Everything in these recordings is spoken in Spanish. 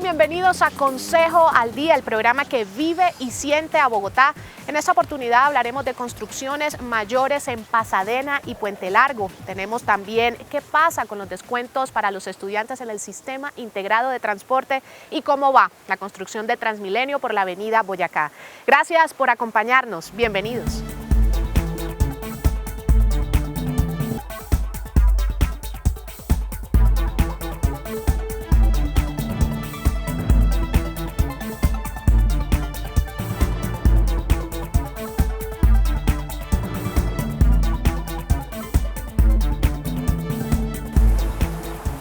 Bienvenidos a Consejo al Día, el programa que vive y siente a Bogotá. En esta oportunidad hablaremos de construcciones mayores en Pasadena y Puente Largo. Tenemos también qué pasa con los descuentos para los estudiantes en el Sistema Integrado de Transporte y cómo va la construcción de Transmilenio por la avenida Boyacá. Gracias por acompañarnos. Bienvenidos.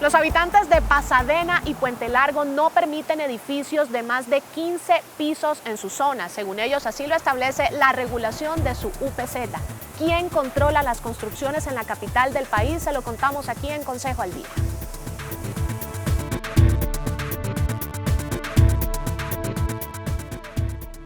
Los habitantes de Pasadena y Puente Largo no permiten edificios de más de 15 pisos en su zona. Según ellos, así lo establece la regulación de su UPZ. ¿Quién controla las construcciones en la capital del país? Se lo contamos aquí en Consejo al Día.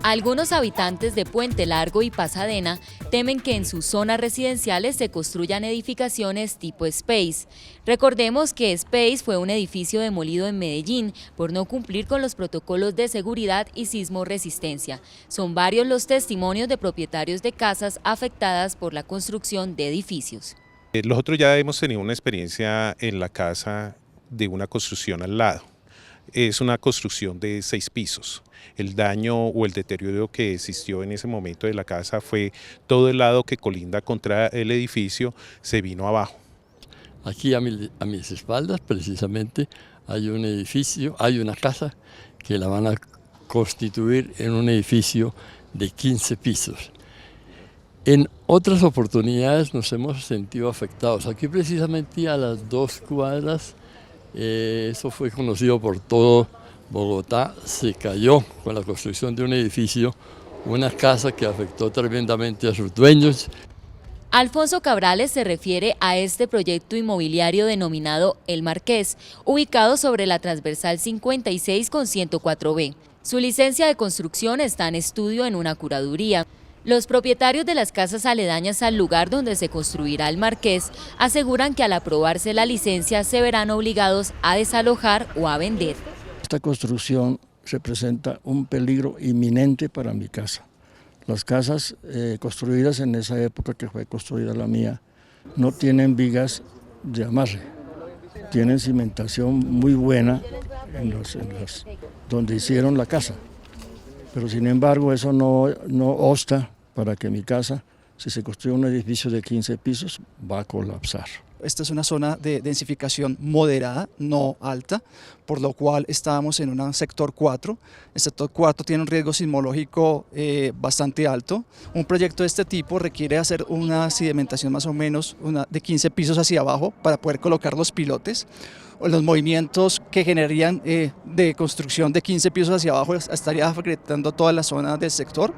Algunos habitantes de Puente Largo y Pasadena temen que en sus zonas residenciales se construyan edificaciones tipo Space. Recordemos que Space fue un edificio demolido en Medellín por no cumplir con los protocolos de seguridad y sismo resistencia. Son varios los testimonios de propietarios de casas afectadas por la construcción de edificios. Nosotros ya hemos tenido una experiencia en la casa de una construcción al lado. Es una construcción de 6 pisos. El daño o el deterioro que existió en ese momento de la casa fue todo el lado que colinda contra el edificio se vino abajo. Aquí a mis espaldas precisamente hay un edificio, hay una casa que la van a constituir en un edificio de 15 pisos. En otras oportunidades nos hemos sentido afectados. Aquí precisamente a las 2 cuadras, eso fue conocido por todo Bogotá, se cayó con la construcción de un edificio, una casa que afectó tremendamente a sus dueños. Alfonso Cabrales se refiere a este proyecto inmobiliario denominado El Marqués, ubicado sobre la transversal 56 con 104B. Su licencia de construcción está en estudio en una curaduría. Los propietarios de las casas aledañas al lugar donde se construirá el Marqués aseguran que al aprobarse la licencia se verán obligados a desalojar o a vender. Esta construcción representa un peligro inminente para mi casa. Las casas construidas en esa época que fue construida la mía no tienen vigas de amarre, tienen cimentación muy buena donde hicieron la casa, pero sin embargo eso no obsta para que mi casa, si se construye un edificio de 15 pisos, va a colapsar. Esta es una zona de densificación moderada, no alta, por lo cual estábamos en un sector 4. El sector 4 tiene un riesgo sismológico bastante alto. Un proyecto de este tipo requiere hacer una sedimentación más o menos de 15 pisos hacia abajo para poder colocar los pilotes. Los movimientos que generarían de construcción de 15 pisos hacia abajo estaría afectando toda la zona del sector.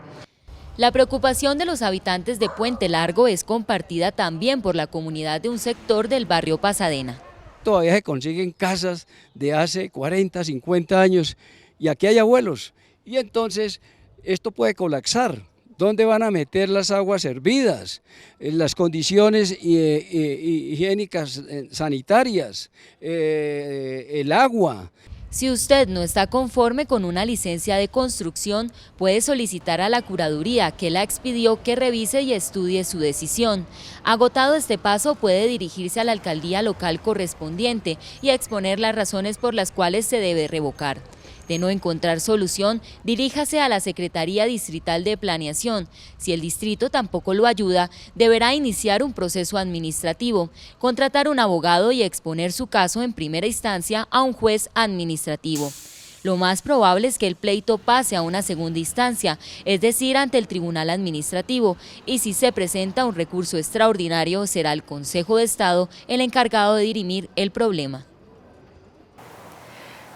La preocupación de los habitantes de Puente Largo es compartida también por la comunidad de un sector del barrio Pasadena. Todavía se consiguen casas de hace 40, 50 años y aquí hay abuelos y entonces esto puede colapsar. ¿Dónde van a meter las aguas hervidas? Las condiciones higiénicas sanitarias, el agua. Si usted no está conforme con una licencia de construcción, puede solicitar a la curaduría que la expidió que revise y estudie su decisión. Agotado este paso, puede dirigirse a la alcaldía local correspondiente y exponer las razones por las cuales se debe revocar. De no encontrar solución, diríjase a la Secretaría Distrital de Planeación. Si el distrito tampoco lo ayuda, deberá iniciar un proceso administrativo, contratar un abogado y exponer su caso en primera instancia a un juez administrativo. Lo más probable es que el pleito pase a una segunda instancia, es decir, ante el Tribunal Administrativo, y si se presenta un recurso extraordinario, será el Consejo de Estado el encargado de dirimir el problema.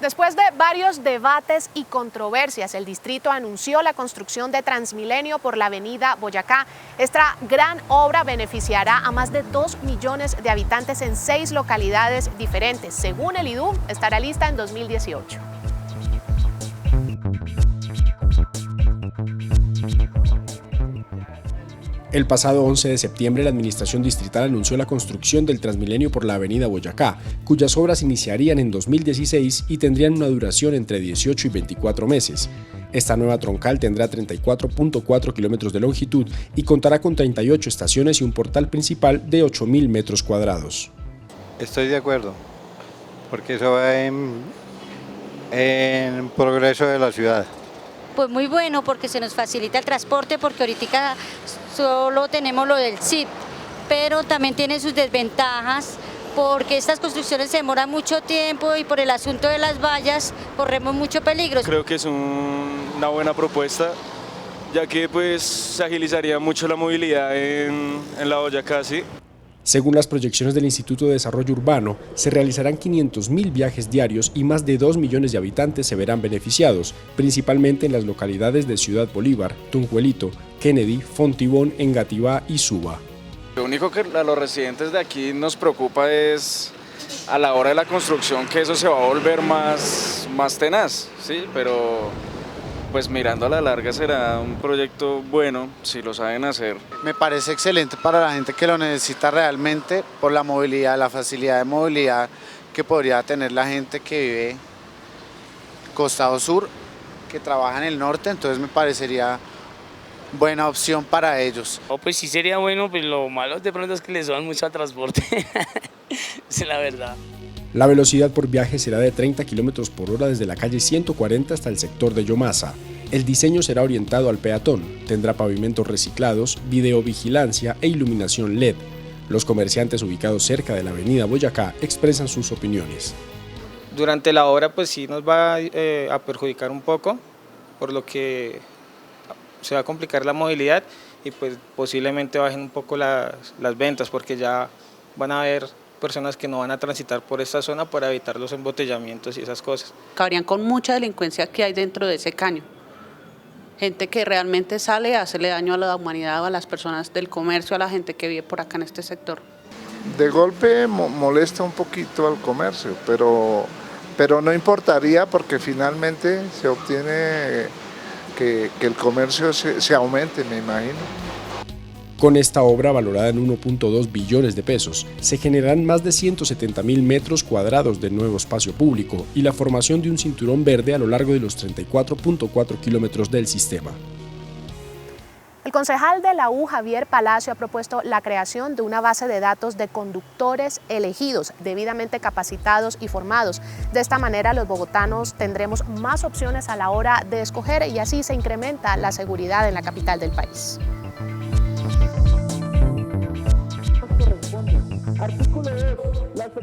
Después de varios debates y controversias, el distrito anunció la construcción de Transmilenio por la avenida Boyacá. Esta gran obra beneficiará a más de 2 millones de habitantes en 6 localidades diferentes. Según el IDU, estará lista en 2018. El pasado 11 de septiembre, la Administración Distrital anunció la construcción del Transmilenio por la Avenida Boyacá, cuyas obras iniciarían en 2016 y tendrían una duración entre 18 y 24 meses. Esta nueva troncal tendrá 34.4 kilómetros de longitud y contará con 38 estaciones y un portal principal de 8.000 metros cuadrados. Estoy de acuerdo, porque eso va en progreso de la ciudad. Pues muy bueno, porque se nos facilita el transporte, porque ahorita solo tenemos lo del CIP, pero también tiene sus desventajas, porque estas construcciones se demoran mucho tiempo y por el asunto de las vallas corremos mucho peligro. Creo que es una buena propuesta, ya que pues se agilizaría mucho la movilidad en la Boyacá, ¿sí? Según las proyecciones del Instituto de Desarrollo Urbano, se realizarán 500.000 viajes diarios y más de 2 millones de habitantes se verán beneficiados, principalmente en las localidades de Ciudad Bolívar, Tunjuelito, Kennedy, Fontibón, Engativá y Suba. Lo único que a los residentes de aquí nos preocupa es a la hora de la construcción que eso se va a volver más tenaz, ¿sí? Pero pues mirando a la larga será un proyecto bueno si lo saben hacer. Me parece excelente para la gente que lo necesita realmente por la movilidad, la facilidad de movilidad que podría tener la gente que vive costado sur, que trabaja en el norte, entonces me parecería buena opción para ellos. Pues sí sería bueno, pues lo malo de pronto es que les suban mucho al transporte, es la verdad. La velocidad por viaje será de 30 km por hora desde la calle 140 hasta el sector de Yomasa. El diseño será orientado al peatón, tendrá pavimentos reciclados, videovigilancia e iluminación LED. Los comerciantes ubicados cerca de la avenida Boyacá expresan sus opiniones. Durante la obra pues sí nos va a perjudicar un poco, por lo que se va a complicar la movilidad y pues posiblemente bajen un poco las ventas, porque ya van a haber personas que no van a transitar por esta zona para evitar los embotellamientos y esas cosas. Acabarían con mucha delincuencia que hay dentro de ese caño. Gente que realmente sale a hacerle daño a la humanidad, a las personas del comercio, a la gente que vive por acá en este sector. De golpe molesta un poquito al comercio, pero no importaría porque finalmente se obtiene que el comercio se aumente, me imagino. Con esta obra, valorada en 1.2 billones de pesos, se generarán más de 170.000 metros cuadrados de nuevo espacio público y la formación de un cinturón verde a lo largo de los 34.4 kilómetros del sistema. El concejal de la U, Javier Palacio, ha propuesto la creación de una base de datos de conductores elegidos, debidamente capacitados y formados. De esta manera, los bogotanos tendremos más opciones a la hora de escoger y así se incrementa la seguridad en la capital del país.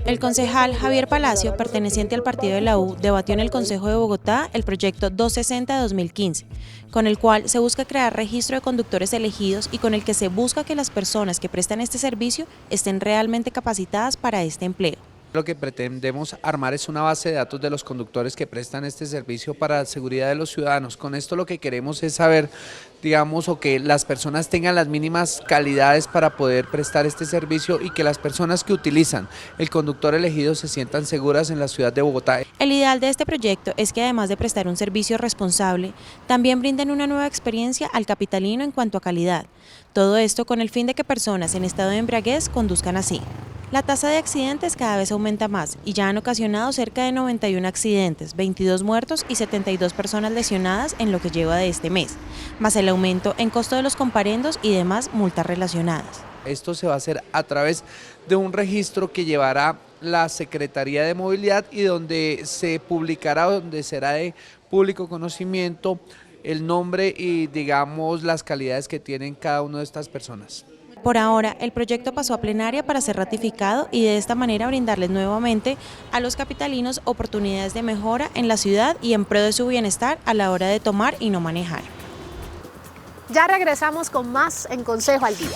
El concejal Javier Palacio, perteneciente al partido de la U, debatió en el Consejo de Bogotá el proyecto 260 de 2015, con el cual se busca crear registro de conductores elegidos y con el que se busca que las personas que prestan este servicio estén realmente capacitadas para este empleo. Lo que pretendemos armar es una base de datos de los conductores que prestan este servicio para la seguridad de los ciudadanos. Con esto lo que queremos es saber, digamos, o que las personas tengan las mínimas calidades para poder prestar este servicio y que las personas que utilizan el conductor elegido se sientan seguras en la ciudad de Bogotá. El ideal de este proyecto es que además de prestar un servicio responsable, también brinden una nueva experiencia al capitalino en cuanto a calidad. Todo esto con el fin de que personas en estado de embriaguez conduzcan así. La tasa de accidentes cada vez aumenta más y ya han ocasionado cerca de 91 accidentes, 22 muertos y 72 personas lesionadas en lo que lleva de este mes, más el aumento en costo de los comparendos y demás multas relacionadas. Esto se va a hacer a través de un registro que llevará la Secretaría de Movilidad y donde se publicará, donde será de público conocimiento el nombre y, digamos, las calidades que tienen cada una de estas personas. Por ahora, el proyecto pasó a plenaria para ser ratificado y de esta manera brindarles nuevamente a los capitalinos oportunidades de mejora en la ciudad y en pro de su bienestar a la hora de tomar y no manejar. Ya regresamos con más en Consejo al Día.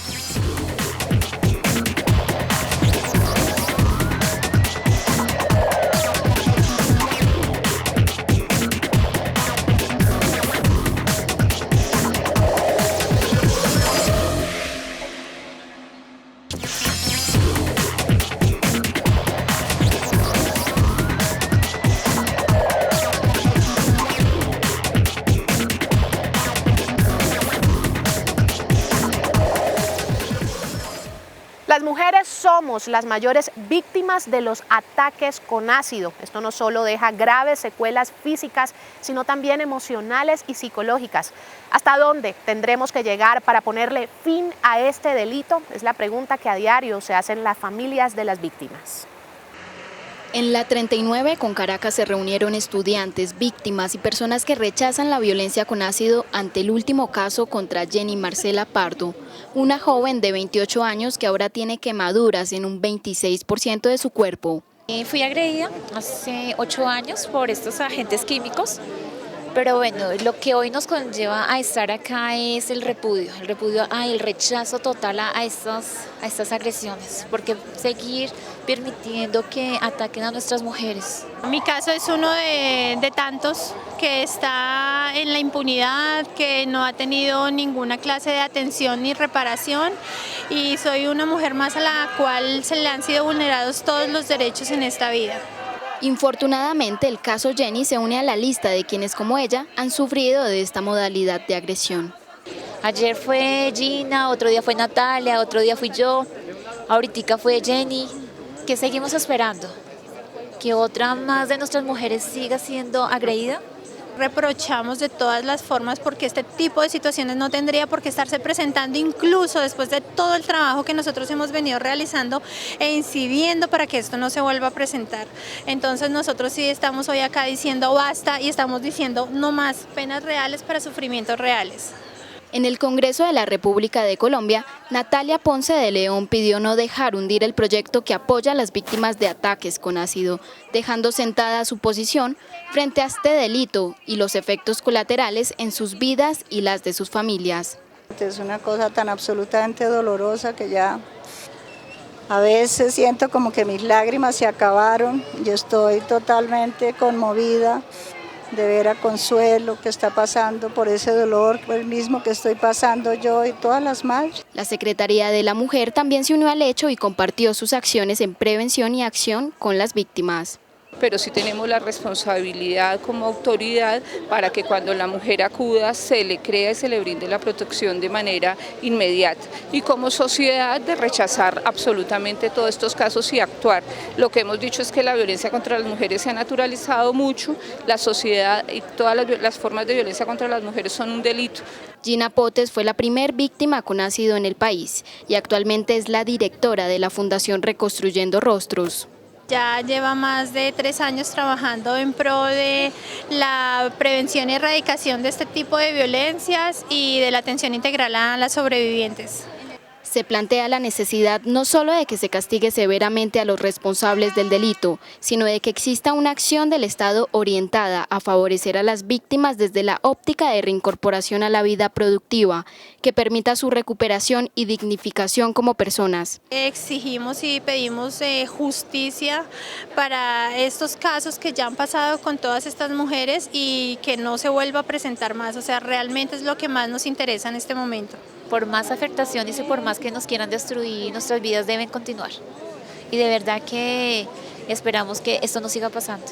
Las mujeres somos las mayores víctimas de los ataques con ácido. Esto no solo deja graves secuelas físicas, sino también emocionales y psicológicas. ¿Hasta dónde tendremos que llegar para ponerle fin a este delito? Es la pregunta que a diario se hacen las familias de las víctimas. En la 39 con Caracas se reunieron estudiantes, víctimas y personas que rechazan la violencia con ácido ante el último caso contra Jenny Marcela Pardo, una joven de 28 años que ahora tiene quemaduras en un 26% de su cuerpo. Fui agredida hace 8 años por estos agentes químicos, pero bueno, lo que hoy nos conlleva a estar acá es el repudio, el rechazo total a estas agresiones, porque seguir permitiendo que ataquen a nuestras mujeres. Mi caso es uno de tantos que está en la impunidad, que no ha tenido ninguna clase de atención ni reparación, y soy una mujer más a la cual se le han sido vulnerados todos los derechos en esta vida. Infortunadamente, el caso Jenny se une a la lista de quienes como ella han sufrido de esta modalidad de agresión. Ayer fue Gina, otro día fue Natalia, otro día fui yo, ahorita fue Jenny. ¿Qué seguimos esperando? ¿Que otra más de nuestras mujeres siga siendo agredida? Reprochamos de todas las formas porque este tipo de situaciones no tendría por qué estarse presentando, incluso después de todo el trabajo que nosotros hemos venido realizando e incidiendo para que esto no se vuelva a presentar. Entonces nosotros sí estamos hoy acá diciendo basta y estamos diciendo no más penas reales para sufrimientos reales. En el Congreso de la República de Colombia, Natalia Ponce de León pidió no dejar hundir el proyecto que apoya a las víctimas de ataques con ácido, dejando sentada su posición frente a este delito y los efectos colaterales en sus vidas y las de sus familias. Es una cosa tan absolutamente dolorosa que ya a veces siento como que mis lágrimas se acabaron. Yo estoy totalmente conmovida de ver a Consuelo que está pasando por ese dolor, el mismo que estoy pasando yo y todas las madres. La Secretaría de la Mujer también se unió al hecho y compartió sus acciones en prevención y acción con las víctimas. Pero sí tenemos la responsabilidad como autoridad para que cuando la mujer acuda se le crea y se le brinde la protección de manera inmediata. Y como sociedad de rechazar absolutamente todos estos casos y actuar. Lo que hemos dicho es que la violencia contra las mujeres se ha naturalizado mucho, la sociedad y todas las formas de violencia contra las mujeres son un delito. Gina Potes fue la primer víctima con ácido en el país y actualmente es la directora de la Fundación Reconstruyendo Rostros. Ya lleva más de 3 años trabajando en pro de la prevención y erradicación de este tipo de violencias y de la atención integral a las sobrevivientes. Se plantea la necesidad no solo de que se castigue severamente a los responsables del delito, sino de que exista una acción del Estado orientada a favorecer a las víctimas desde la óptica de reincorporación a la vida productiva, que permita su recuperación y dignificación como personas. Exigimos y pedimos justicia para estos casos que ya han pasado con todas estas mujeres y que no se vuelva a presentar más, o sea, realmente es lo que más nos interesa en este momento. Por más afectaciones y por más que nos quieran destruir, nuestras vidas deben continuar. Y de verdad que esperamos que esto no siga pasando.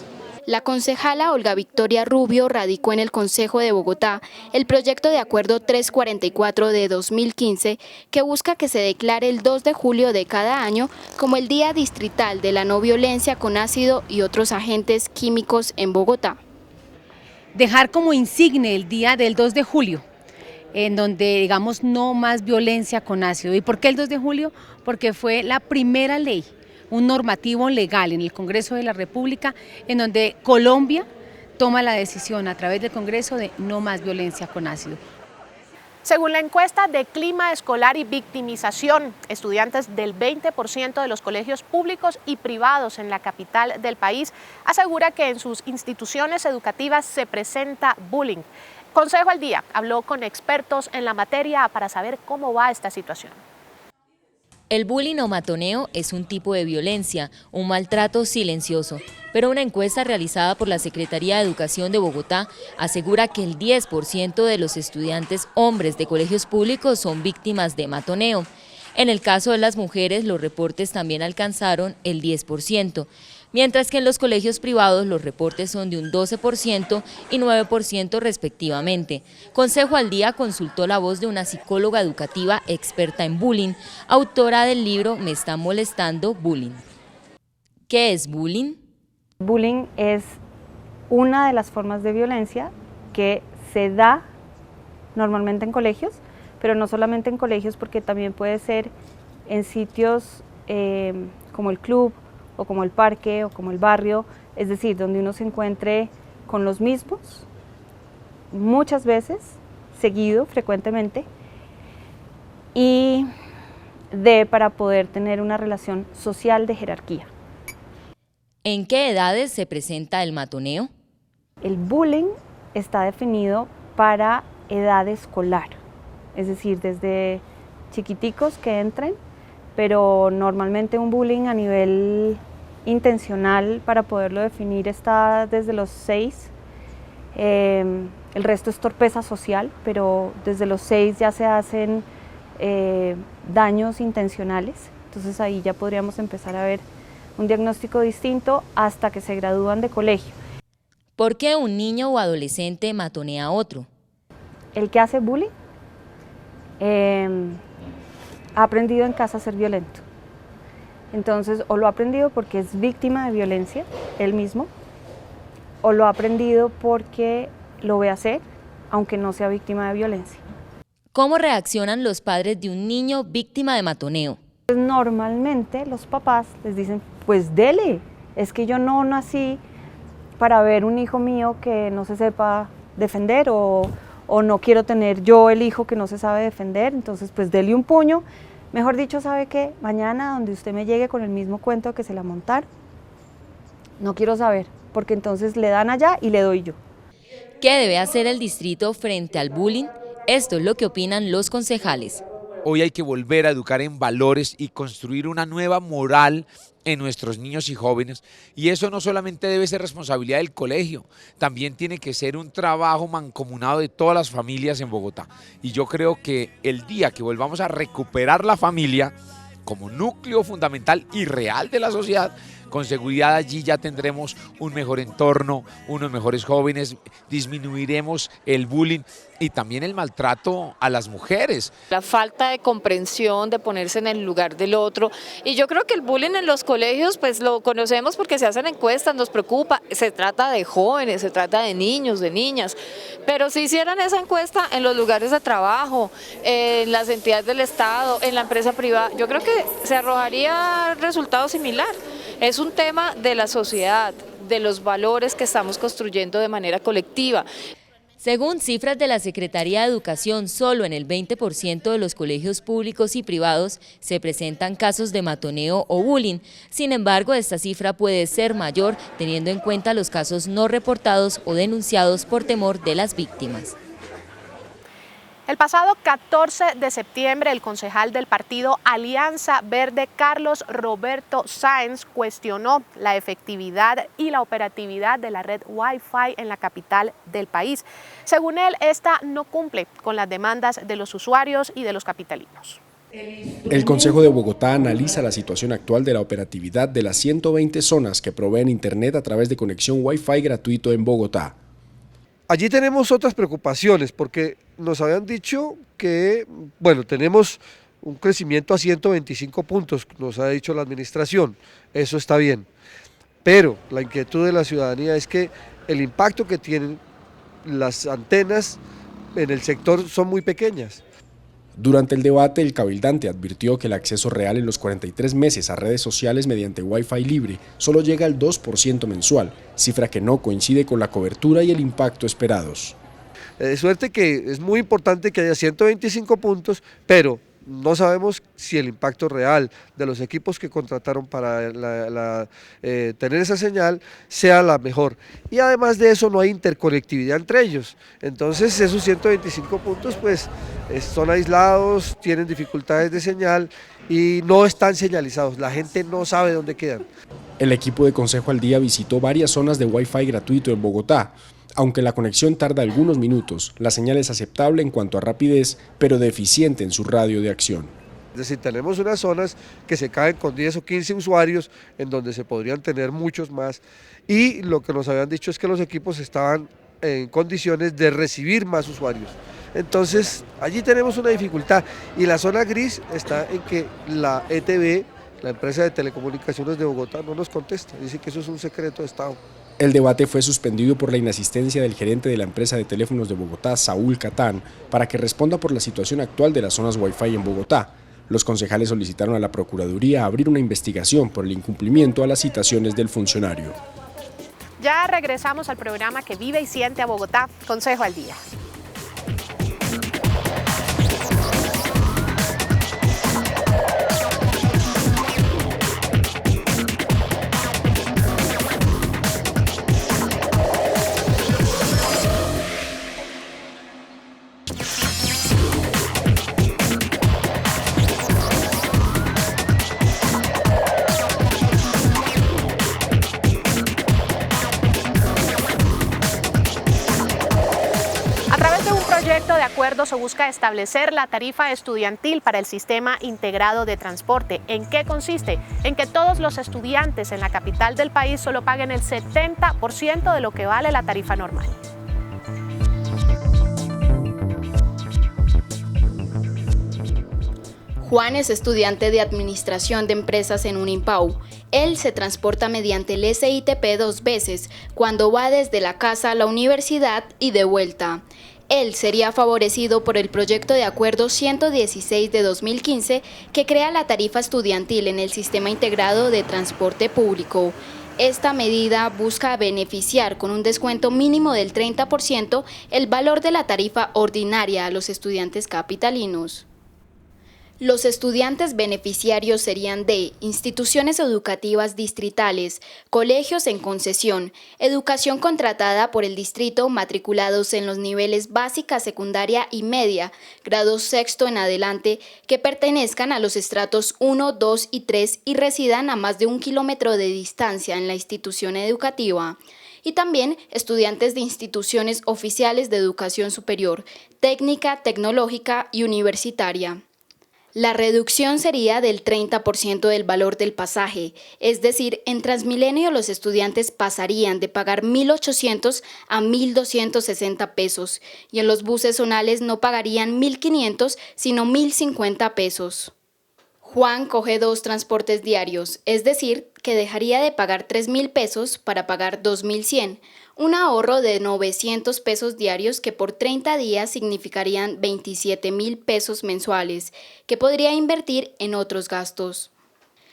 La concejala Olga Victoria Rubio radicó en el Consejo de Bogotá el proyecto de acuerdo 344 de 2015 que busca que se declare el 2 de julio de cada año como el Día Distrital de la No Violencia con Ácido y otros agentes químicos en Bogotá. Dejar como insigne el día del 2 de julio. En donde digamos no más violencia con ácido. ¿Y por qué el 2 de julio? Porque fue la primera ley, un normativo legal en el Congreso de la República, en donde Colombia toma la decisión a través del Congreso de no más violencia con ácido. Según la encuesta de clima escolar y victimización, estudiantes del 20% de los colegios públicos y privados en la capital del país asegura que en sus instituciones educativas se presenta bullying. Consejo al Día habló con expertos en la materia para saber cómo va esta situación. El bullying o matoneo es un tipo de violencia, un maltrato silencioso, pero una encuesta realizada por la Secretaría de Educación de Bogotá asegura que el 10% de los estudiantes hombres de colegios públicos son víctimas de matoneo. En el caso de las mujeres, los reportes también alcanzaron el 10%. mientras que en los colegios privados los reportes son de un 12% y 9% respectivamente. Consejo al Día consultó la voz de una psicóloga educativa experta en bullying, autora del libro Me está molestando, bullying. ¿Qué es bullying? Bullying es una de las formas de violencia que se da normalmente en colegios, pero no solamente en colegios, porque también puede ser en sitios como el club, o como el parque, o como el barrio, es decir, donde uno se encuentre con los mismos, muchas veces, seguido, frecuentemente, y para poder tener una relación social de jerarquía. ¿En qué edades se presenta el matoneo? El bullying está definido para edad escolar, es decir, desde chiquiticos que entren, pero normalmente un bullying a nivel intencional, para poderlo definir, está desde los 6, el resto es torpeza social, pero desde los 6 ya se hacen daños intencionales, entonces ahí ya podríamos empezar a ver un diagnóstico distinto hasta que se gradúan de colegio. ¿Por qué un niño o adolescente matonea a otro? El que hace bullying ha aprendido en casa a ser violento. Entonces, o lo ha aprendido porque es víctima de violencia, él mismo, o lo ha aprendido porque lo ve hacer, aunque no sea víctima de violencia. ¿Cómo reaccionan los padres de un niño víctima de matoneo? Normalmente los papás les dicen, pues dele, es que yo no nací para ver un hijo mío que no se sepa defender, o no quiero tener yo el hijo que no se sabe defender, entonces pues dele un puño. Mejor dicho, ¿sabe qué? Mañana donde usted me llegue con el mismo cuento que se la montaron, no quiero saber, porque entonces le dan allá y le doy yo. ¿Qué debe hacer el distrito frente al bullying? Esto es lo que opinan los concejales. Hoy hay que volver a educar en valores y construir una nueva moral en nuestros niños y jóvenes, y eso no solamente debe ser responsabilidad del colegio, también tiene que ser un trabajo mancomunado de todas las familias en Bogotá. Y yo creo que el día que volvamos a recuperar la familia como núcleo fundamental y real de la sociedad, con seguridad allí ya tendremos un mejor entorno, unos mejores jóvenes, disminuiremos el bullying y también el maltrato a las mujeres. La falta de comprensión, de ponerse en el lugar del otro, y yo creo que el bullying en los colegios pues lo conocemos porque se hacen encuestas, nos preocupa, se trata de jóvenes, se trata de niños, de niñas, pero si hicieran esa encuesta en los lugares de trabajo, en las entidades del Estado, en la empresa privada, yo creo que se arrojaría resultado similar. Es un tema de la sociedad, de los valores que estamos construyendo de manera colectiva. Según cifras de la Secretaría de Educación, solo en el 20% de los colegios públicos y privados se presentan casos de matoneo o bullying. Sin embargo, esta cifra puede ser mayor teniendo en cuenta los casos no reportados o denunciados por temor de las víctimas. El pasado 14 de septiembre, el concejal del partido Alianza Verde, Carlos Roberto Sáenz, cuestionó la efectividad y la operatividad de la red Wi-Fi en la capital del país. Según él, esta no cumple con las demandas de los usuarios y de los capitalinos. El Consejo de Bogotá analiza la situación actual de la operatividad de las 120 zonas que proveen Internet a través de conexión Wi-Fi gratuito en Bogotá. Allí tenemos otras preocupaciones porque nos habían dicho que, bueno, tenemos un crecimiento a 125 puntos, nos ha dicho la administración, eso está bien, pero la inquietud de la ciudadanía es que el impacto que tienen las antenas en el sector son muy pequeñas. Durante el debate, el cabildante advirtió que el acceso real en los 43 meses a redes sociales mediante Wi-Fi libre solo llega al 2% mensual, cifra que no coincide con la cobertura y el impacto esperados. De suerte que es muy importante que haya 125 puntos, pero no sabemos si el impacto real de los equipos que contrataron para tener esa señal sea la mejor. Y además de eso no hay interconectividad entre ellos. Entonces esos 125 puntos pues son aislados, tienen dificultades de señal y no están señalizados. La gente no sabe dónde quedan. El equipo de Consejo al Día visitó varias zonas de Wi-Fi gratuito en Bogotá. Aunque la conexión tarda algunos minutos, la señal es aceptable en cuanto a rapidez, pero deficiente en su radio de acción. Es decir, tenemos unas zonas que se caen con 10 o 15 usuarios, en donde se podrían tener muchos más, y lo que nos habían dicho es que los equipos estaban en condiciones de recibir más usuarios. Entonces, allí tenemos una dificultad, y la zona gris está en que la ETB, la empresa de telecomunicaciones de Bogotá, no nos contesta, dice que eso es un secreto de Estado. El debate fue suspendido por la inasistencia del gerente de la empresa de teléfonos de Bogotá, Saúl Catán, para que responda por la situación actual de las zonas Wi-Fi en Bogotá. Los concejales solicitaron a la Procuraduría abrir una investigación por el incumplimiento a las citaciones del funcionario. Ya regresamos al programa que vive y siente a Bogotá, Consejo al Día. De acuerdo se busca establecer la tarifa estudiantil para el sistema integrado de transporte. ¿En qué consiste? En que todos los estudiantes en la capital del país solo paguen el 70% de lo que vale la tarifa normal. Juan es estudiante de Administración de Empresas en Unimpau. Él se transporta mediante el SITP 2 veces, cuando va desde la casa a la universidad y de vuelta. Él sería favorecido por el proyecto de acuerdo 116 de 2015 que crea la tarifa estudiantil en el sistema integrado de transporte público. Esta medida busca beneficiar con un descuento mínimo del 30% el valor de la tarifa ordinaria a los estudiantes capitalinos. Los estudiantes beneficiarios serían de instituciones educativas distritales, colegios en concesión, educación contratada por el distrito matriculados en los niveles básica, secundaria y media, grado sexto en adelante, que pertenezcan a los estratos 1, 2 y 3 y residan a más de 1 kilómetro de distancia en la institución educativa. Y también estudiantes de instituciones oficiales de educación superior, técnica, tecnológica y universitaria. La reducción sería del 30% del valor del pasaje, es decir, en Transmilenio los estudiantes pasarían de pagar 1.800 a 1.260 pesos y en los buses zonales no pagarían 1.500 sino 1.050 pesos. Juan coge 2 transportes diarios, es decir, que dejaría de pagar 3.000 pesos para pagar 2.100, un ahorro de 900 pesos diarios que por 30 días significarían 27.000 pesos mensuales, que podría invertir en otros gastos.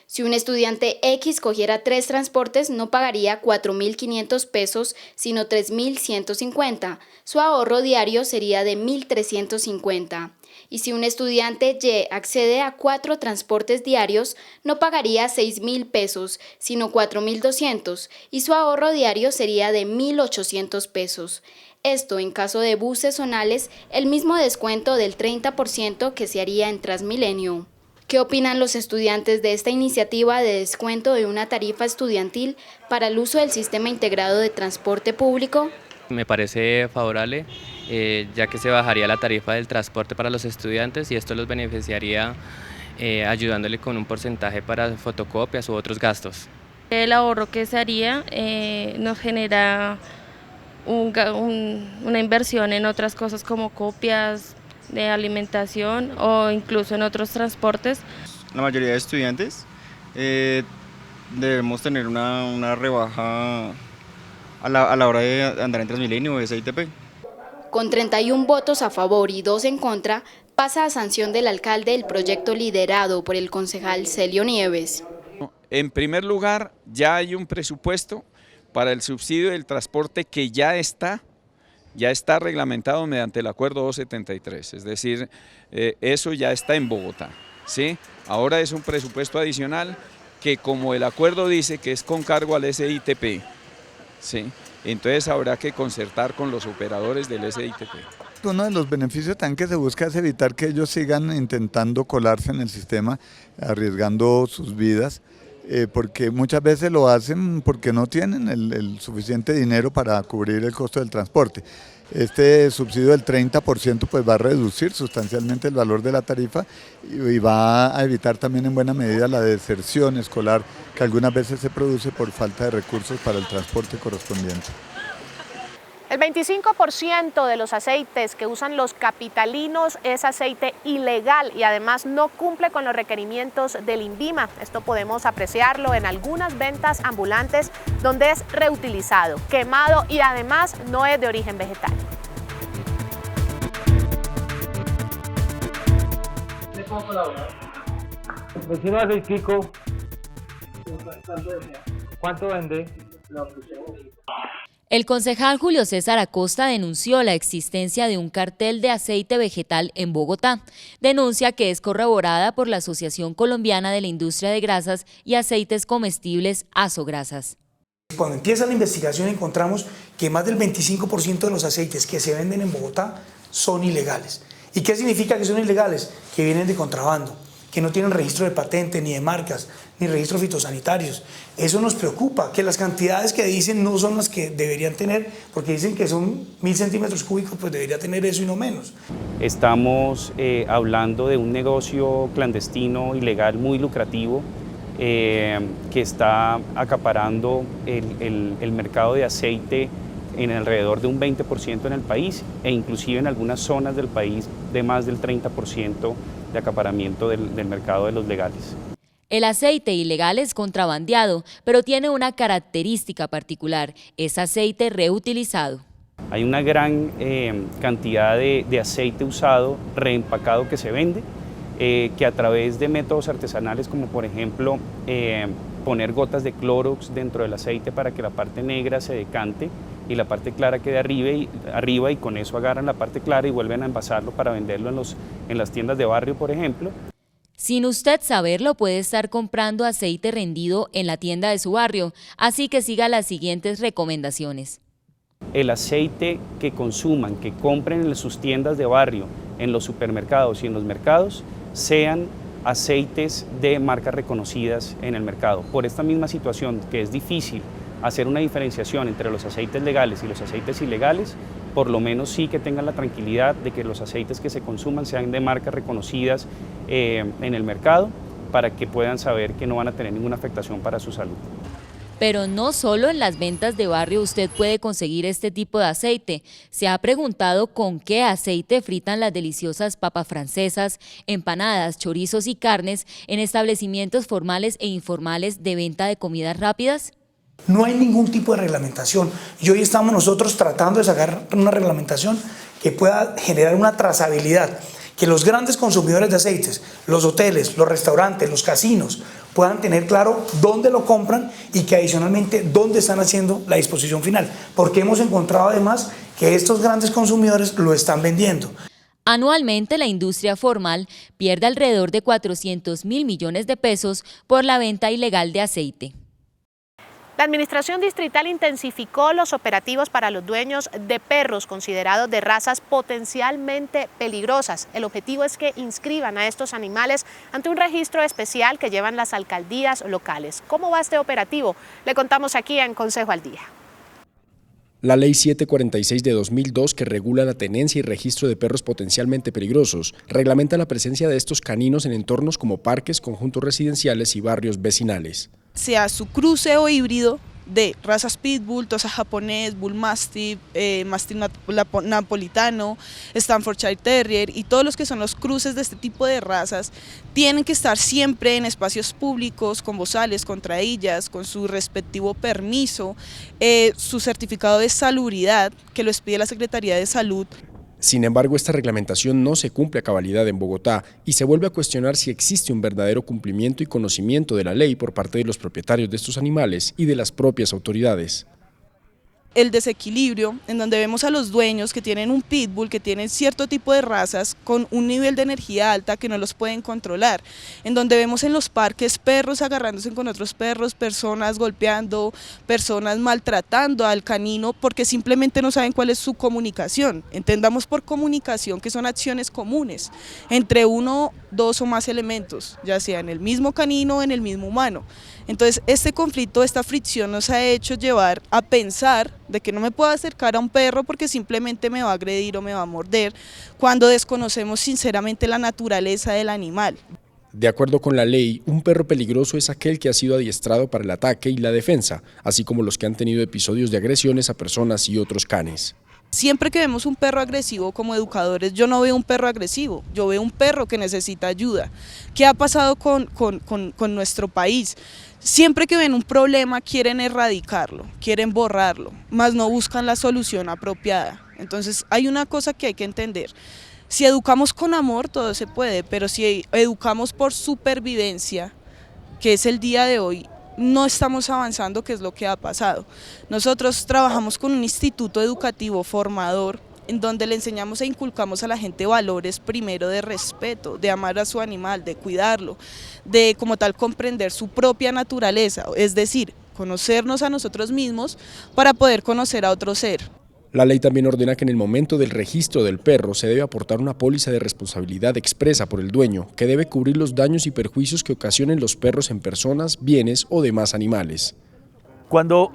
Si un estudiante X cogiera 3 transportes, no pagaría 4.500 pesos, sino 3.150. Su ahorro diario sería de 1.350. Y si un estudiante Y accede a 4 transportes diarios, no pagaría 6.000 pesos, sino 4.200, y su ahorro diario sería de 1.800 pesos. Esto en caso de buses zonales, el mismo descuento del 30% que se haría en Transmilenio. ¿Qué opinan los estudiantes de esta iniciativa de descuento de una tarifa estudiantil para el uso del sistema integrado de transporte público? Me parece favorable, ya que se bajaría la tarifa del transporte para los estudiantes y esto los beneficiaría ayudándole con un porcentaje para fotocopias u otros gastos. El ahorro que se haría nos genera una inversión en otras cosas como copias de alimentación o incluso en otros transportes. La mayoría de estudiantes debemos tener una rebaja a la hora de andar en Transmilenio o SITP. Con 31 votos a favor y 2 en contra, pasa a sanción del alcalde el proyecto liderado por el concejal Celio Nieves. En primer lugar, ya hay un presupuesto para el subsidio del transporte que ya está reglamentado mediante el acuerdo 273, es decir, eso ya está en Bogotá, ¿sí? Ahora es un presupuesto adicional que, como el acuerdo dice, que es con cargo al SITP, ¿sí? Entonces habrá que concertar con los operadores del SITP. Uno de los beneficios también que se busca es evitar que ellos sigan intentando colarse en el sistema, arriesgando sus vidas. porque muchas veces lo hacen porque no tienen el suficiente dinero para cubrir el costo del transporte. Este subsidio del 30% pues va a reducir sustancialmente el valor de la tarifa y va a evitar también en buena medida la deserción escolar que algunas veces se produce por falta de recursos para el transporte correspondiente. El 25% de los aceites que usan los capitalinos es aceite ilegal y además no cumple con los requerimientos del INVIMA. Esto podemos apreciarlo en algunas ventas ambulantes donde es reutilizado, quemado y además no es de origen vegetal. Vecino aceitico, ¿cuánto vende? El concejal Julio César Acosta denunció la existencia de un cartel de aceite vegetal en Bogotá. Denuncia que es corroborada por la Asociación Colombiana de la Industria de Grasas y Aceites Comestibles, Asograsas. Cuando empieza la investigación encontramos que más del 25% de los aceites que se venden en Bogotá son ilegales. ¿Y qué significa que son ilegales? Que vienen de contrabando, que no tienen registro de patente, ni de marcas, ni registros fitosanitarios. Eso nos preocupa, que las cantidades que dicen no son las que deberían tener, porque dicen que son 1000 centímetros cúbicos, pues debería tener eso y no menos. Estamos hablando de un negocio clandestino, ilegal, muy lucrativo, que está acaparando el mercado de aceite en alrededor de un 20% en el país e inclusive en algunas zonas del país de más del 30% de acaparamiento del mercado de los legales. El aceite ilegal es contrabandeado, pero tiene una característica particular, es aceite reutilizado. Hay una gran cantidad de aceite usado, reempacado que se vende, que a través de métodos artesanales como por ejemplo poner gotas de Clorox dentro del aceite para que la parte negra se decante y la parte clara quede arriba y con eso agarran la parte clara y vuelven a envasarlo para venderlo en las tiendas de barrio, por ejemplo. Sin usted saberlo, puede estar comprando aceite rendido en la tienda de su barrio, así que siga las siguientes recomendaciones. El aceite que consuman, que compren en sus tiendas de barrio, en los supermercados y en los mercados, sean aceites de marcas reconocidas en el mercado. Por esta misma situación que es difícil hacer una diferenciación entre los aceites legales y los aceites ilegales, por lo menos sí que tengan la tranquilidad de que los aceites que se consuman sean de marcas reconocidas en el mercado para que puedan saber que no van a tener ninguna afectación para su salud. Pero no solo en las ventas de barrio usted puede conseguir este tipo de aceite. ¿Se ha preguntado con qué aceite fritan las deliciosas papas francesas, empanadas, chorizos y carnes en establecimientos formales e informales de venta de comidas rápidas? No hay ningún tipo de reglamentación y hoy estamos nosotros tratando de sacar una reglamentación que pueda generar una trazabilidad, que los grandes consumidores de aceites, los hoteles, los restaurantes, los casinos, puedan tener claro dónde lo compran y que adicionalmente dónde están haciendo la disposición final, porque hemos encontrado además que estos grandes consumidores lo están vendiendo. Anualmente la industria formal pierde alrededor de 400.000 millones de pesos por la venta ilegal de aceite. La Administración Distrital intensificó los operativos para los dueños de perros considerados de razas potencialmente peligrosas. El objetivo es que inscriban a estos animales ante un registro especial que llevan las alcaldías locales. ¿Cómo va este operativo? Le contamos aquí en Consejo al Día. La Ley 746 de 2002, que regula la tenencia y registro de perros potencialmente peligrosos, reglamenta la presencia de estos caninos en entornos como parques, conjuntos residenciales y barrios vecinales. Sea su cruce o híbrido de razas pitbull, tosa japonés, bull mastiff, mastiff napolitano, Staffordshire terrier y todos los que son los cruces de este tipo de razas tienen que estar siempre en espacios públicos, con bozales, contra ellas, con su respectivo permiso, su certificado de salubridad que lo expide la Secretaría de Salud. Sin embargo, esta reglamentación no se cumple a cabalidad en Bogotá y se vuelve a cuestionar si existe un verdadero cumplimiento y conocimiento de la ley por parte de los propietarios de estos animales y de las propias autoridades. el desequilibrio en donde vemos a los dueños que tienen un pitbull, que tienen cierto tipo de razas con un nivel de energía alta que no los pueden controlar, en donde vemos en los parques perros agarrándose con otros perros, personas golpeando, personas maltratando al canino porque simplemente no saben cuál es su comunicación. Entendamos por comunicación que son acciones comunes entre uno, dos o más elementos, ya sea en el mismo canino o en el mismo humano. Entonces este conflicto, esta fricción nos ha hecho llevar a pensar de que no me puedo acercar a un perro porque simplemente me va a agredir o me va a morder, cuando desconocemos sinceramente la naturaleza del animal. De acuerdo con la ley, un perro peligroso es aquel que ha sido adiestrado para el ataque y la defensa, así como los que han tenido episodios de agresiones a personas y otros canes. Siempre que vemos un perro agresivo como educadores, yo no veo un perro agresivo, yo veo un perro que necesita ayuda. ¿Qué ha pasado con nuestro país? Siempre que ven un problema quieren erradicarlo, quieren borrarlo, mas no buscan la solución apropiada. Entonces hay una cosa que hay que entender. Si educamos con amor todo se puede, pero si educamos por supervivencia, que es el día de hoy, no estamos avanzando, que es lo que ha pasado. Nosotros trabajamos con un instituto educativo formador en donde le enseñamos e inculcamos a la gente valores primero de respeto, de amar a su animal, de cuidarlo, de como tal comprender su propia naturaleza, es decir, conocernos a nosotros mismos para poder conocer a otro ser. La ley también ordena que en el momento del registro del perro se debe aportar una póliza de responsabilidad expresa por el dueño, que debe cubrir los daños y perjuicios que ocasionen los perros en personas, bienes o demás animales. Cuando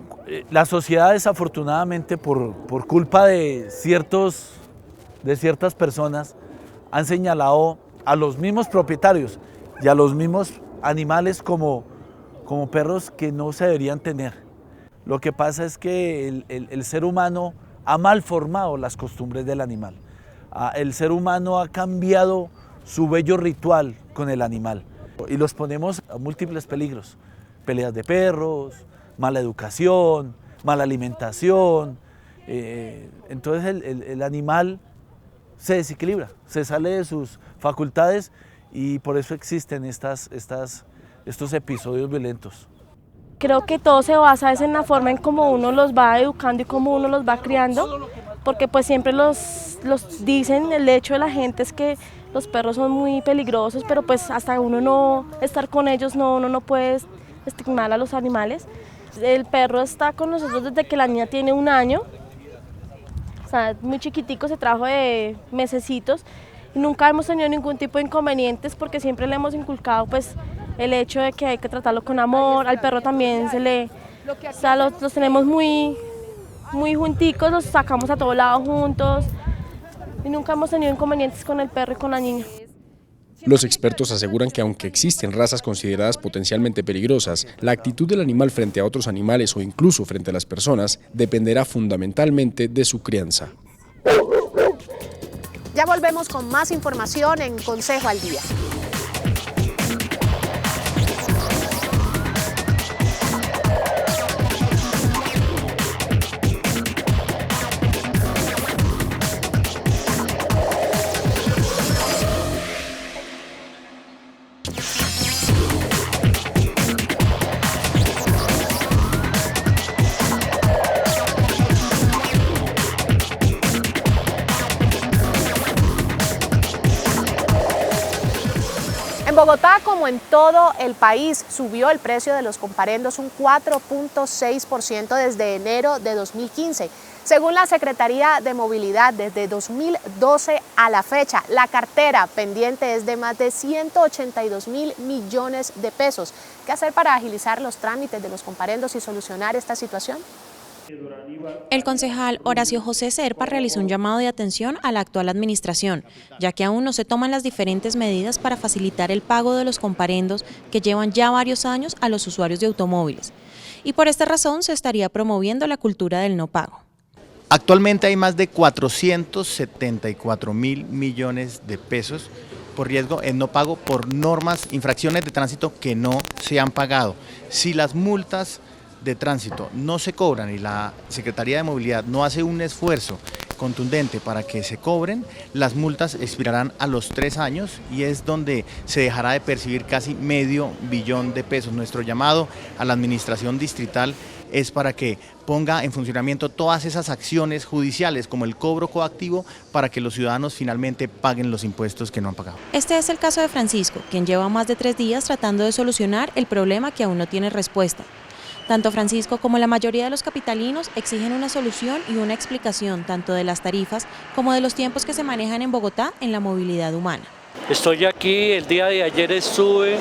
la sociedad desafortunadamente por culpa de ciertas personas han señalado a los mismos propietarios y a los mismos animales como perros que no se deberían tener. Lo que pasa es que el ser humano ha malformado las costumbres del animal. El ser humano ha cambiado su bello ritual con el animal y los ponemos a múltiples peligros. Peleas de perros, mala educación, mala alimentación. Entonces el animal se desequilibra, se sale de sus facultades y por eso existen estos episodios violentos. Creo que todo se basa en la forma en cómo uno los va educando y cómo uno los va criando, porque pues siempre los dicen, el hecho de la gente es que los perros son muy peligrosos, pero pues hasta uno no estar con ellos uno no puede estigmar a los animales. El perro está con nosotros desde que la niña tiene 1 año, o sea, muy chiquitico, se trajo de mesecitos y nunca hemos tenido ningún tipo de inconvenientes porque siempre le hemos inculcado pues el hecho de que hay que tratarlo con amor. Al perro también los tenemos muy junticos, los sacamos a todos lados juntos y nunca hemos tenido inconvenientes con el perro y con la niña. Los expertos aseguran que aunque existen razas consideradas potencialmente peligrosas, la actitud del animal frente a otros animales o incluso frente a las personas dependerá fundamentalmente de su crianza. Ya volvemos con más información en Consejo al Día. En Bogotá, como en todo el país, subió el precio de los comparendos un 4.6% desde enero de 2015. Según la Secretaría de Movilidad, desde 2012 a la fecha, la cartera pendiente es de más de 182.000 millones de pesos. ¿Qué hacer para agilizar los trámites de los comparendos y solucionar esta situación? El concejal Horacio José Serpa realizó un llamado de atención a la actual administración, ya que aún no se toman las diferentes medidas para facilitar el pago de los comparendos que llevan ya varios años a los usuarios de automóviles. Y por esta razón se estaría promoviendo la cultura del no pago. Actualmente hay más de 474.000 millones de pesos por riesgo en no pago por normas, infracciones de tránsito que no se han pagado. Si las multas de tránsito no se cobran y la Secretaría de Movilidad no hace un esfuerzo contundente para que se cobren, las multas expirarán a los 3 años y es donde se dejará de percibir casi medio billón de pesos. Nuestro llamado a la administración distrital es para que ponga en funcionamiento todas esas acciones judiciales como el cobro coactivo para que los ciudadanos finalmente paguen los impuestos que no han pagado. Este es el caso de Francisco, quien lleva más de 3 días tratando de solucionar el problema que aún no tiene respuesta. Tanto Francisco como la mayoría de los capitalinos exigen una solución y una explicación tanto de las tarifas como de los tiempos que se manejan en Bogotá en la movilidad humana. Estoy aquí, el día de ayer estuve,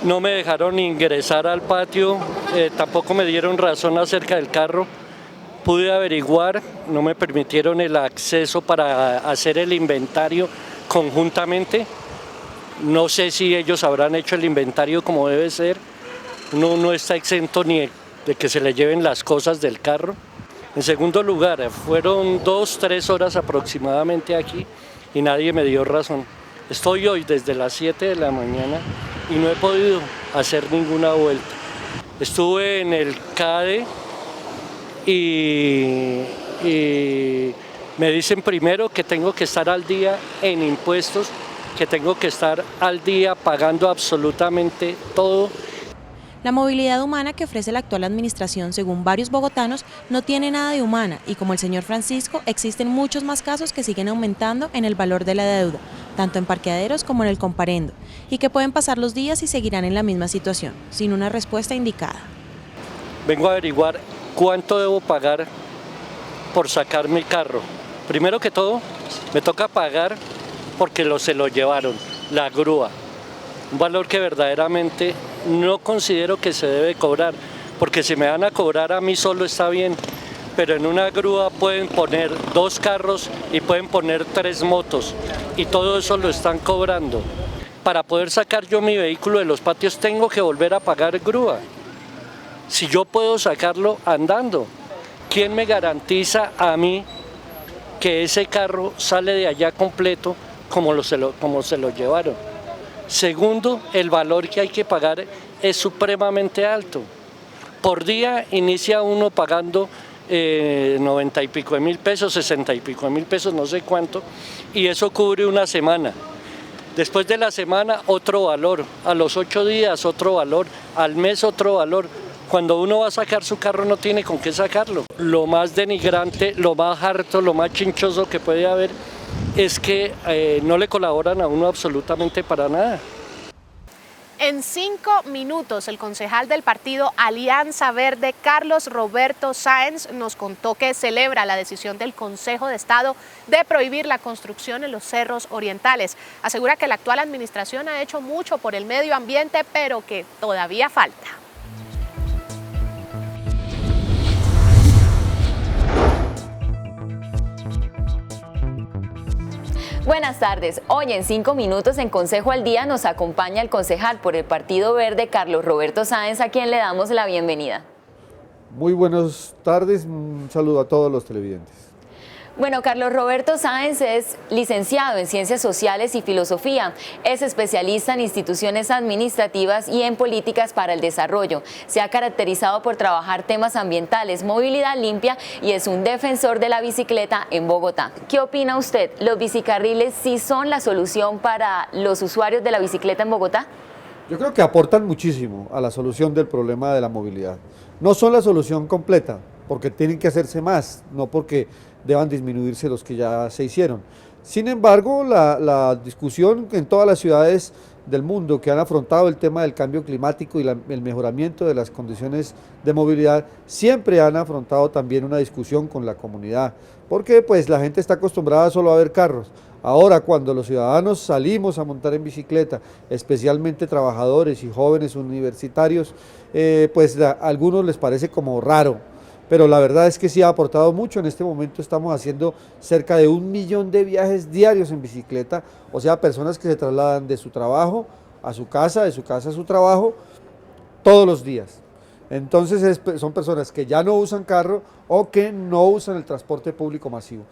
no me dejaron ingresar al patio, tampoco me dieron razón acerca del carro. Pude averiguar, no me permitieron el acceso para hacer el inventario conjuntamente. No sé si ellos habrán hecho el inventario como debe ser. Uno no está exento ni de que se le lleven las cosas del carro. En segundo lugar, fueron 2-3 horas aproximadamente aquí y nadie me dio razón. Estoy hoy desde las 7 de la mañana y no he podido hacer ninguna vuelta. Estuve en el CADE y me dicen primero que tengo que estar al día en impuestos, que tengo que estar al día pagando absolutamente todo. La movilidad humana que ofrece la actual administración, según varios bogotanos, no tiene nada de humana y como el señor Francisco, existen muchos más casos que siguen aumentando en el valor de la deuda, tanto en parqueaderos como en el comparendo, y que pueden pasar los días y seguirán en la misma situación, sin una respuesta indicada. Vengo a averiguar cuánto debo pagar por sacar mi carro. Primero que todo, me toca pagar porque se lo llevaron, la grúa. Un valor que verdaderamente no considero que se debe cobrar, porque si me van a cobrar a mí solo está bien, pero en una grúa pueden poner 2 carros y pueden poner 3 motos y todo eso lo están cobrando. Para poder sacar yo mi vehículo de los patios tengo que volver a pagar grúa. Si yo puedo sacarlo andando, ¿quién me garantiza a mí que ese carro sale de allá completo como se lo llevaron? Segundo, el valor que hay que pagar es supremamente alto. Por día inicia uno pagando 90 y pico de mil pesos, 60 y pico de mil pesos, no sé cuánto, y eso cubre una semana. Después de la semana otro valor, a los 8 días otro valor, al mes otro valor. Cuando uno va a sacar su carro no tiene con qué sacarlo. Lo más denigrante, lo más harto, lo más chinchoso que puede haber es que no le colaboran a uno absolutamente para nada. En 5 minutos, el concejal del partido Alianza Verde, Carlos Roberto Sáenz, nos contó que celebra la decisión del Consejo de Estado de prohibir la construcción en los cerros orientales. Asegura que la actual administración ha hecho mucho por el medio ambiente, pero que todavía falta. Buenas tardes. Hoy en 5 minutos en Consejo al Día nos acompaña el concejal por el Partido Verde, Carlos Roberto Sáenz, a quien le damos la bienvenida. Muy buenas tardes, un saludo a todos los televidentes. Bueno, Carlos Roberto Sáenz es licenciado en Ciencias Sociales y Filosofía, es especialista en instituciones administrativas y en políticas para el desarrollo. Se ha caracterizado por trabajar temas ambientales, movilidad limpia y es un defensor de la bicicleta en Bogotá. ¿Qué opina usted? ¿Los bicicarriles sí son la solución para los usuarios de la bicicleta en Bogotá? Yo creo que aportan muchísimo a la solución del problema de la movilidad. No son la solución completa, porque tienen que hacerse más, no porque deban disminuirse los que ya se hicieron. Sin embargo, la discusión en todas las ciudades del mundo que han afrontado el tema del cambio climático y el mejoramiento de las condiciones de movilidad, siempre han afrontado también una discusión con la comunidad, porque pues la gente está acostumbrada solo a ver carros. Ahora, cuando los ciudadanos salimos a montar en bicicleta, especialmente trabajadores y jóvenes universitarios, pues a algunos les parece como raro, pero la verdad es que sí ha aportado mucho. En este momento estamos haciendo cerca de 1 millón de viajes diarios en bicicleta, o sea, personas que se trasladan de su trabajo a su casa, de su casa a su trabajo, todos los días. Entonces son personas que ya no usan carro o que no usan el transporte público masivo.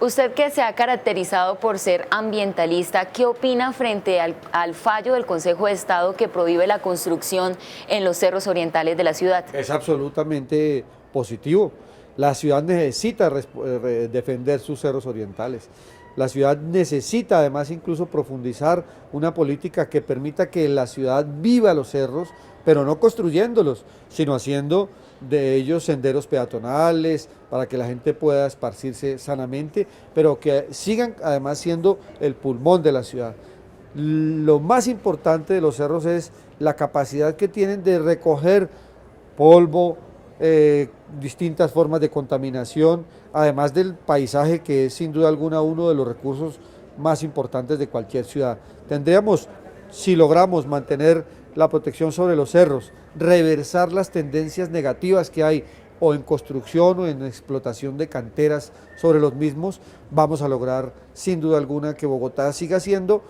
Usted, que se ha caracterizado por ser ambientalista, ¿qué opina frente al fallo del Consejo de Estado que prohíbe la construcción en los cerros orientales de la ciudad? Es absolutamente positivo La ciudad necesita defender sus cerros orientales. La ciudad necesita además incluso profundizar una política que permita que la ciudad viva los cerros, pero no construyéndolos, sino haciendo de ellos senderos peatonales para que la gente pueda esparcirse sanamente, pero que sigan además siendo el pulmón de la ciudad. Lo más importante de los cerros es la capacidad que tienen de recoger polvo, distintas formas de contaminación, además del paisaje que es sin duda alguna uno de los recursos más importantes de cualquier ciudad. Tendríamos, si logramos mantener la protección sobre los cerros, reversar las tendencias negativas que hay o en construcción o en explotación de canteras sobre los mismos, vamos a lograr sin duda alguna que Bogotá siga siendo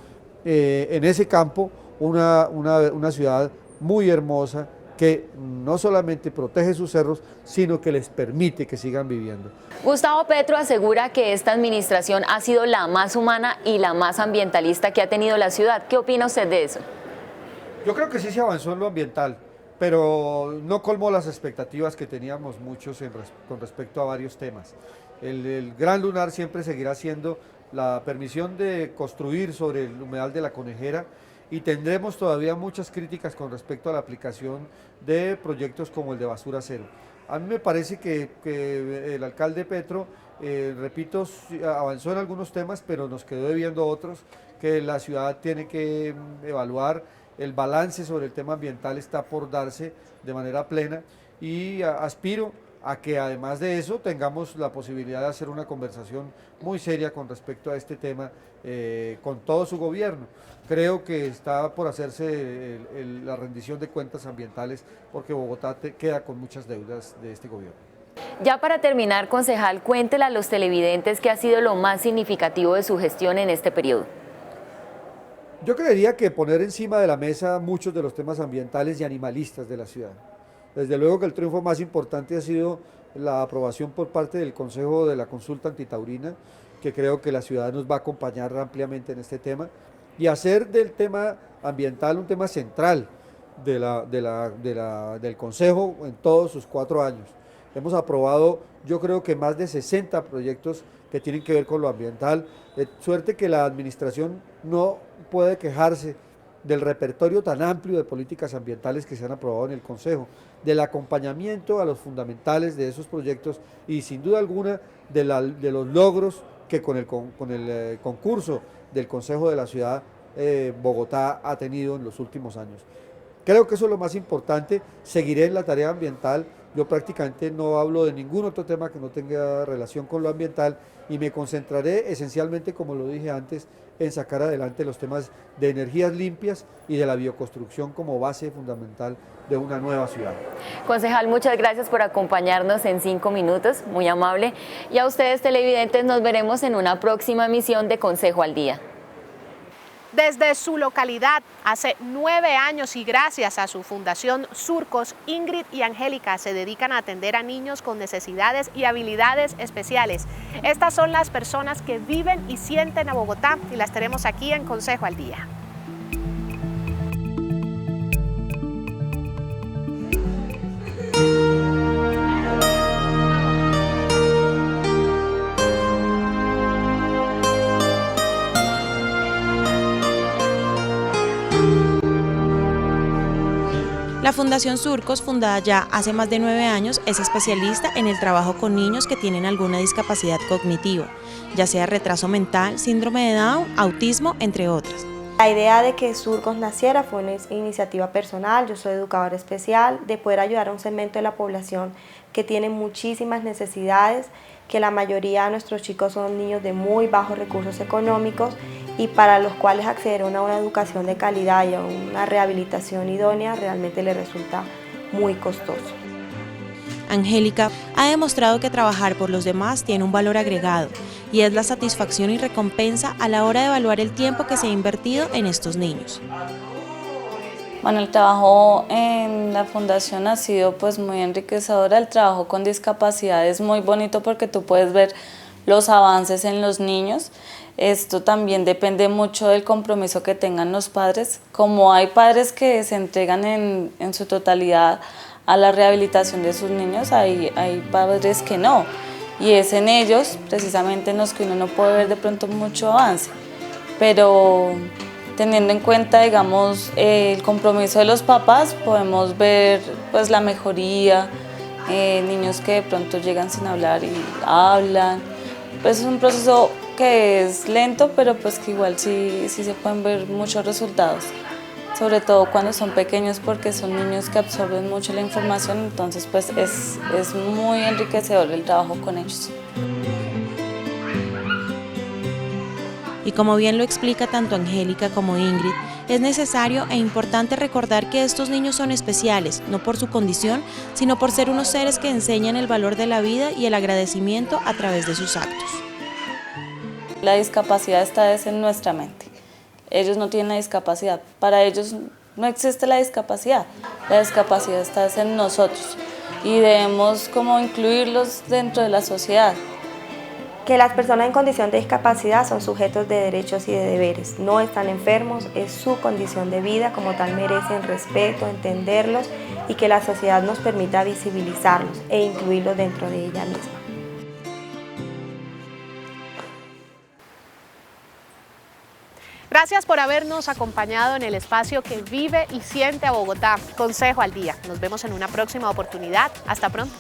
en ese campo una ciudad muy hermosa, que no solamente protege sus cerros, sino que les permite que sigan viviendo. Gustavo Petro asegura que esta administración ha sido la más humana y la más ambientalista que ha tenido la ciudad. ¿Qué opina usted de eso? Yo creo que sí se avanzó en lo ambiental, pero no colmó las expectativas que teníamos muchos con respecto a varios temas. El gran lunar siempre seguirá siendo la permisión de construir sobre el humedal de la Conejera, y tendremos todavía muchas críticas con respecto a la aplicación de proyectos como el de Basura Cero. A mí me parece que el alcalde Petro, repito, avanzó en algunos temas, pero nos quedó debiendo otros que la ciudad tiene que evaluar. El balance sobre el tema ambiental está por darse de manera plena, y aspiro a que además de eso tengamos la posibilidad de hacer una conversación muy seria con respecto a este tema con todo su gobierno. Creo que está por hacerse la rendición de cuentas ambientales, porque Bogotá queda con muchas deudas de este gobierno. Ya para terminar, concejal, cuéntele a los televidentes qué ha sido lo más significativo de su gestión en este periodo. Yo creería que poner encima de la mesa muchos de los temas ambientales y animalistas de la ciudad. Desde luego que el triunfo más importante ha sido la aprobación por parte del Consejo de la consulta antitaurina, que creo que la ciudad nos va a acompañar ampliamente en este tema, y hacer del tema ambiental un tema central del Consejo en todos sus 4 años. Hemos aprobado, yo creo que más de 60 proyectos que tienen que ver con lo ambiental, de suerte que la administración no puede quejarse del repertorio tan amplio de políticas ambientales que se han aprobado en el Consejo, del acompañamiento a los fundamentales de esos proyectos y sin duda alguna de los logros que con el concurso del Consejo de la Ciudad Bogotá ha tenido en los últimos años. Creo que eso es lo más importante. Seguiré en la tarea ambiental. Yo prácticamente no hablo de ningún otro tema que no tenga relación con lo ambiental, y me concentraré esencialmente, como lo dije antes, en sacar adelante los temas de energías limpias y de la bioconstrucción como base fundamental de una nueva ciudad. Concejal, muchas gracias por acompañarnos en 5 minutos, muy amable. Y a ustedes, televidentes, nos veremos en una próxima emisión de Consejo al Día. Desde su localidad, hace 9 años y gracias a su fundación Surcos, Ingrid y Angélica se dedican a atender a niños con necesidades y habilidades especiales. Estas son las personas que viven y sienten a Bogotá, y las tenemos aquí en Consejo al Día. La Fundación Surcos, fundada ya hace más de 9 años, es especialista en el trabajo con niños que tienen alguna discapacidad cognitiva, ya sea retraso mental, síndrome de Down, autismo, entre otras. La idea de que Surcos naciera fue una iniciativa personal. Yo soy educadora especial, de poder ayudar a un segmento de la población que tiene muchísimas necesidades, que la mayoría de nuestros chicos son niños de muy bajos recursos económicos y para los cuales acceder a una educación de calidad y a una rehabilitación idónea realmente les resulta muy costoso. Angélica ha demostrado que trabajar por los demás tiene un valor agregado y es la satisfacción y recompensa a la hora de evaluar el tiempo que se ha invertido en estos niños. Bueno, el trabajo en la fundación ha sido pues muy enriquecedor. El trabajo con discapacidad es muy bonito porque tú puedes ver los avances en los niños. Esto también depende mucho del compromiso que tengan los padres. Como hay padres que se entregan en su totalidad a la rehabilitación de sus niños, hay padres que no. Y es en ellos, precisamente en los que uno no puede ver de pronto mucho avance. Pero teniendo en cuenta, digamos, el compromiso de los papás, podemos ver pues la mejoría, niños que de pronto llegan sin hablar y hablan. Pues es un proceso que es lento, pero pues que igual sí se pueden ver muchos resultados. Sobre todo cuando son pequeños, porque son niños que absorben mucho la información, entonces pues es muy enriquecedor el trabajo con ellos. Y como bien lo explica tanto Angélica como Ingrid, es necesario e importante recordar que estos niños son especiales, no por su condición, sino por ser unos seres que enseñan el valor de la vida y el agradecimiento a través de sus actos. La discapacidad está en nuestra mente. Ellos no tienen la discapacidad, para ellos no existe la discapacidad está en nosotros y debemos como incluirlos dentro de la sociedad. Que las personas en condición de discapacidad son sujetos de derechos y de deberes, no están enfermos, es su condición de vida, como tal merecen respeto, entenderlos y que la sociedad nos permita visibilizarlos e incluirlos dentro de ella misma. Gracias por habernos acompañado en el espacio que vive y siente a Bogotá. Consejo al Día. Nos vemos en una próxima oportunidad. Hasta pronto.